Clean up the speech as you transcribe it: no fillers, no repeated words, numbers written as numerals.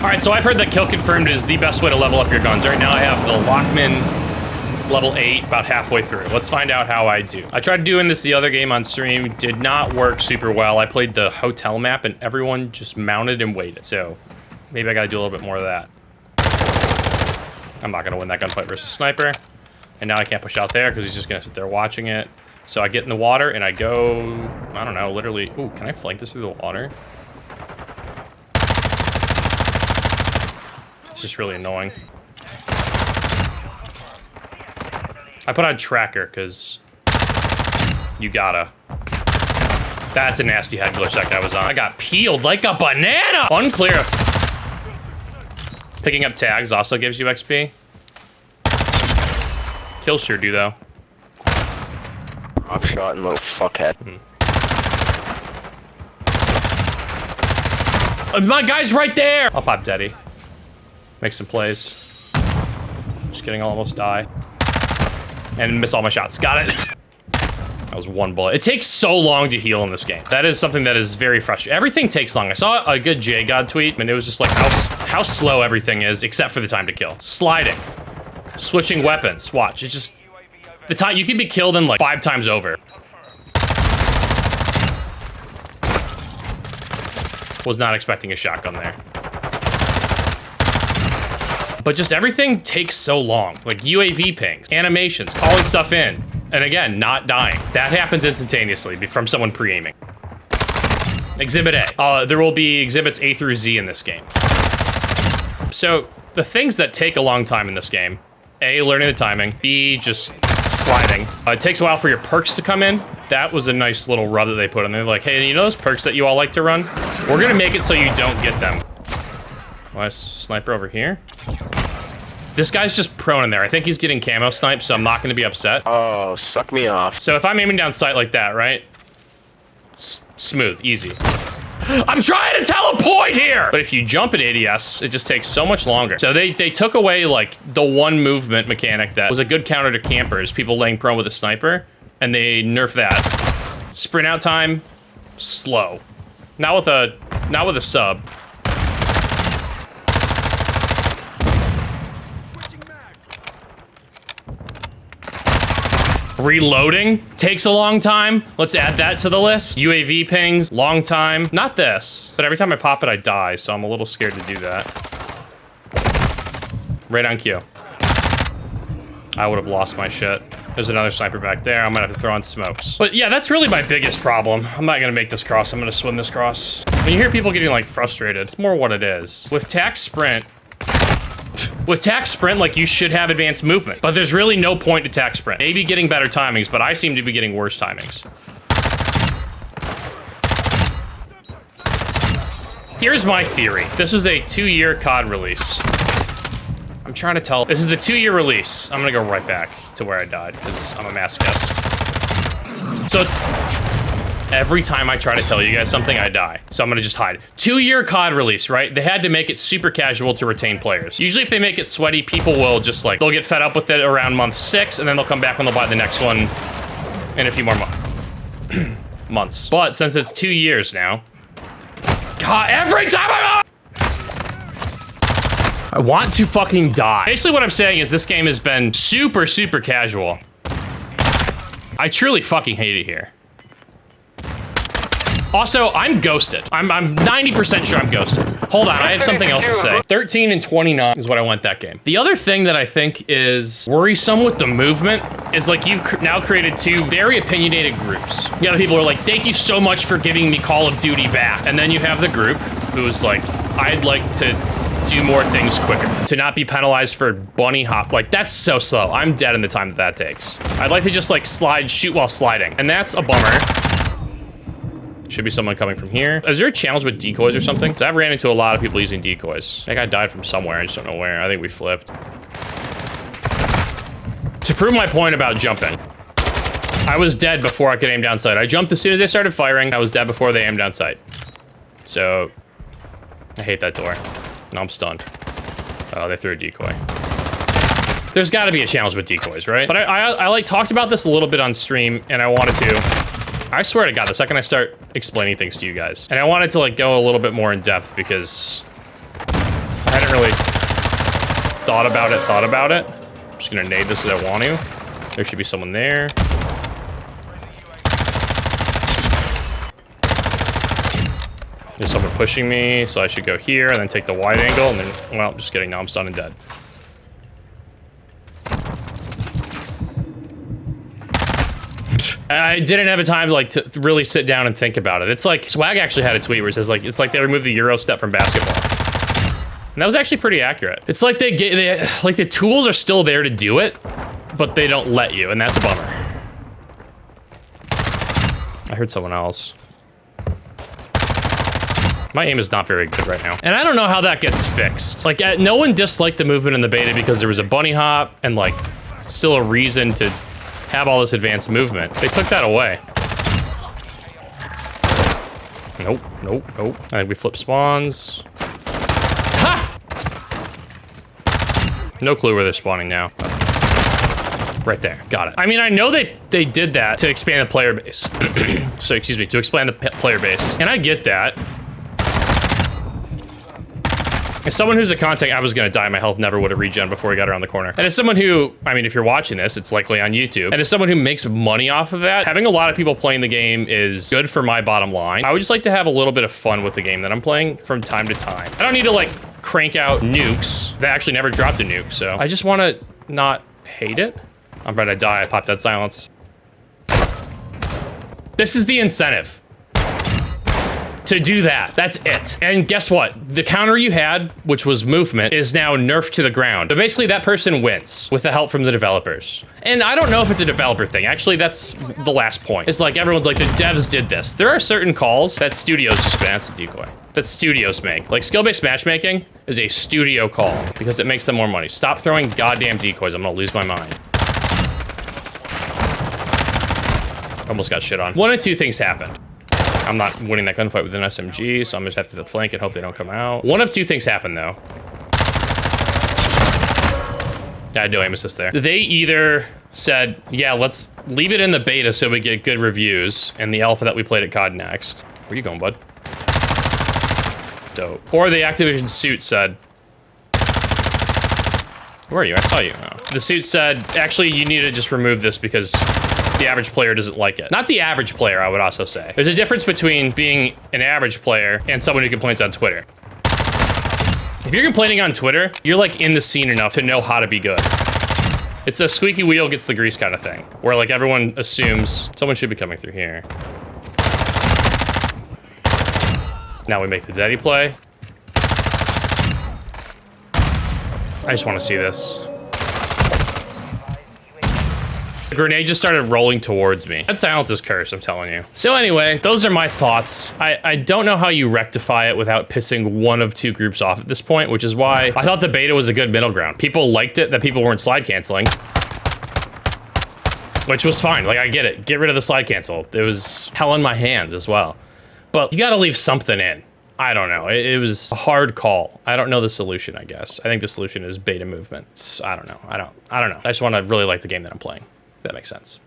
All right, so I've heard that kill confirmed is the best way to level up your guns. Right now I have the Lockman level 8, about halfway through. Let's find out how I do. I tried doing this the other game on stream, did not work super well. I played the hotel map and everyone just mounted and waited. So maybe I gotta do a little bit more of that. I'm not gonna win that gunfight versus sniper. And now I can't push out there because he's just gonna sit there watching it. So I get in the water and I go, I don't know, literally, ooh, can I flank this through the water? It's just really annoying. I put on tracker because you gotta. That's a nasty head glitch that guy was on. I got peeled like a banana. Unclear if picking up tags also gives you XP. Kills sure do though. Drop shot and little fuckhead. My guy's right there. I'll pop Daddy. Make some plays. Just kidding, I'll almost die. And miss all my shots. Got it. That was one bullet. It takes so long to heal in this game. That is something that is very frustrating. Everything takes long. I saw a good J-God tweet, and it was just like how slow everything is, except for the time to kill. Sliding. Switching weapons. Watch. It's just... The time... You can be killed in like 5 times over. Was not expecting a shotgun there. But just everything takes so long. Like UAV pings, animations, calling stuff in, and again, not dying. That happens instantaneously from someone pre-aiming. Exhibit A. There will be exhibits A through Z in this game. So the things that take a long time in this game, A, learning the timing, B, just sliding. It takes a while for your perks to come in. That was a nice little rub that they put in there. Like, hey, you know those perks that you all like to run? We're gonna make it so you don't get them. Last sniper over here. This guy's just prone in there. I think he's getting camo sniped, so I'm not going to be upset. Oh, suck me off. So if I'm aiming down sight like that, right? Smooth, easy. I'm trying to teleport here! But if you jump at ADS, it just takes so much longer. So they took away, like, the one movement mechanic that was a good counter to campers, people laying prone with a sniper, and they nerfed that. Sprint out time, slow. Not with a sub. Reloading takes a long time. Let's add that to the list. UAV pings, long time. Not this, but every time I pop it, I die, so I'm a little scared to do that. Right on cue. I would have lost my shit. There's another sniper back there. I'm gonna have to throw on smokes. But yeah, that's really my biggest problem. I'm not gonna make this cross. I'm gonna swim this cross. When you hear people getting like frustrated, it's more what it is. With tac sprint, like, you should have advanced movement, but there's really no point to tac sprint. Maybe getting better timings, but I seem to be getting worse timings. Here's my theory. This was a 2-year COD release. I'm trying to tell. This is the 2-year release. I'm gonna go right back to where I died because I'm a masochist. So every time I try to tell you guys something, I die. So I'm gonna just hide. 2-year COD release, right? They had to make it super casual to retain players. Usually if they make it sweaty, people will just like, they'll get fed up with it around month 6, and then they'll come back when they'll buy the next one in a few more months. But since it's 2 years now, God, every time I want to fucking die. Basically what I'm saying is this game has been super, super casual. I truly fucking hate it here. Also, I'm ghosted. I'm 90% sure I'm ghosted. Hold on, I have something else to say. 13 and 29 is what I want that game. The other thing that I think is worrisome with the movement is like you've now created 2 very opinionated groups. The other people are like, thank you so much for giving me Call of Duty back. And then you have the group who's like, I'd like to do more things quicker. To not be penalized for bunny hop. Like, that's so slow. I'm dead in the time that takes. I'd like to just like shoot while sliding. And that's a bummer. Should be someone coming from here. Is there a challenge with decoys or something? 'Cause I've ran into a lot of people using decoys. That guy died from somewhere. I just don't know where. I think we flipped. To prove my point about jumping, I was dead before I could aim down sight. I jumped as soon as they started firing. I was dead before they aimed down sight. So, I hate that door. Now I'm stunned. Oh, they threw a decoy. There's got to be a challenge with decoys, right? But I like talked about this a little bit on stream, and I wanted to. I swear to God, the second I start explaining things to you guys, and I wanted to like go a little bit more in depth because really thought about it. I'm just gonna nade this because I want to. There should be someone there. There's someone pushing me, so I should go here and then take the wide angle and then, well, just kidding, now I'm stunned and dead. I didn't have a time to really sit down and think about it. It's like, Swag actually had a tweet where it says it's like they removed the Euro step from basketball. And that was actually pretty accurate. It's like like the tools are still there to do it, but they don't let you, and that's a bummer. I heard someone else. My aim is not very good right now. And I don't know how that gets fixed. Like, no one disliked the movement in the beta because there was a bunny hop and, like, still a reason to have all this advanced movement. They took that away. Nope, nope, nope. I think we flip spawns. Ha! No clue where they're spawning now. Right there, got it. I mean, I know they did that to expand the player base. So, excuse me, to expand the player base. And I get that. As someone who's a content, I was gonna die. My health never would have regen before we got around the corner. And as someone who, I mean, if you're watching this, it's likely on YouTube. And as someone who makes money off of that, having a lot of people playing the game is good for my bottom line. I would just like to have a little bit of fun with the game that I'm playing from time to time. I don't need to like crank out nukes. They actually never dropped a nuke, so I just want to not hate it. I'm about to die. I popped that silence. This is the incentive to do that. That's it. And guess what? The counter you had, which was movement, is now nerfed to the ground. So basically that person wins with the help from the developers. And I don't know if it's a developer thing. Actually, that's the last point. It's like everyone's like, the devs did this. There are certain calls that studios just, that's a decoy, that studios make. Like skill-based matchmaking is a studio call because it makes them more money. Stop throwing goddamn decoys. I'm gonna lose my mind. Almost got shit on. One of two things happened. I'm not winning that gunfight with an SMG, so I'm just have to flank and hope they don't come out. One of two things happened, though. I had no aim assist there. They either said, yeah, let's leave it in the beta so we get good reviews, and the alpha that we played at COD Next. Where you going, bud? Dope. Or the Activision suit said, where are you? I saw you. Oh. The suit said, actually, you need to just remove this because the average player doesn't like it. Not the average player, I would also say. There's a difference between being an average player and someone who complains on Twitter. If you're complaining on Twitter, you're like in the scene enough to know how to be good. It's a squeaky wheel gets the grease kind of thing, where like everyone assumes someone should be coming through here. Now we make the Deddy play. I just want to see this. The grenade just started rolling towards me. That silence is cursed, I'm telling you. So anyway, those are my thoughts. I don't know how you rectify it without pissing one of two groups off at this point, which is why I thought the beta was a good middle ground. People liked it that people weren't slide canceling, which was fine. Like, I get it. Get rid of the slide cancel. It was hell in my hands as well. But you gotta leave something in. I don't know. It was a hard call. I don't know the solution, I guess. I think the solution is beta movement. I don't know. I don't know. I just want to really like the game that I'm playing. If that makes sense.